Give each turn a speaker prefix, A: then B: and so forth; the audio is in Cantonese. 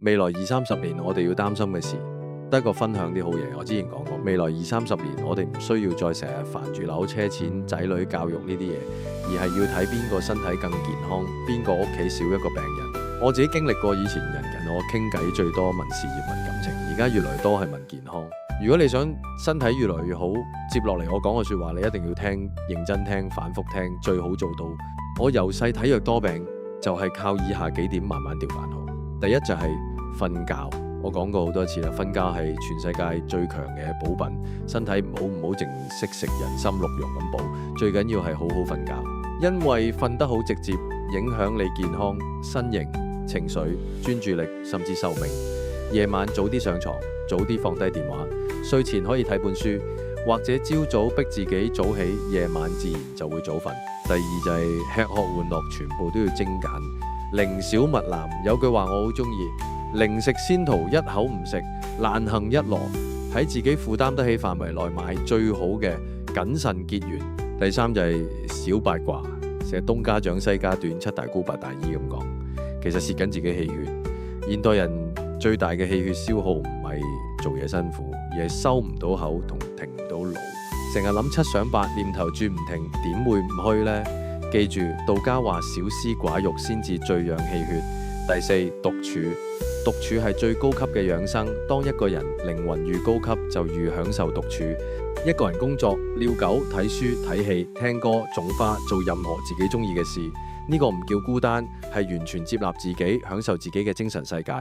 A: 未來20-30年我哋要擔心嘅事，得一個分享啲好嘢。我之前講過，未來20-30年我哋唔需要再成日煩住樓、車錢、仔女教育呢啲嘢，而係要睇邊個身體更健康，邊個屋企少一個病人。我自己經歷過，以前人我傾偈最多問事業、問感情，而家越來越多係問健康。如果你想身體越來越好，接落嚟我講嘅說話你一定要聽，認真聽，反覆聽，最好做到。我由細體弱多病，就係靠以下幾點慢慢調返好。第一就係瞓覺，我講過好多次啦，瞓覺係全世界最強嘅補品。身體唔好淨識食人參鹿茸咁補，最緊要係好好瞓覺，因為瞓得好直接影響你健康、身形、情緒、專注力，甚至壽命。夜晚早啲上床，早啲放低電話，睡前可以睇本書，或者朝早逼自己早起，夜晚自然就會早瞓。第二就係吃喝玩樂全部都要精簡，寧少勿濫。有句話我好中意，寧食仙桃一口唔食，難行一籮。喺自己負擔得起範圍內買最好嘅，謹慎結緣。第三就係少八卦，成日東家長西家短，七大姑八大姨咁講，其實蝕緊自己氣血。現代人最大嘅氣血消耗唔係做嘢辛苦，而係收唔到口同停唔到腦，成日諗七想八，念頭轉唔停，點會唔虛呢？記住，道家話少思寡欲先至最養氣血。第四，獨處，獨處係最高級嘅養生。當一個人靈魂越高級，就越享受獨處。一個人工作、遛狗、睇書、睇戲、聽歌、種花，做任何自己中意嘅事，呢個唔叫孤單，係完全接納自己，享受自己嘅精神世界。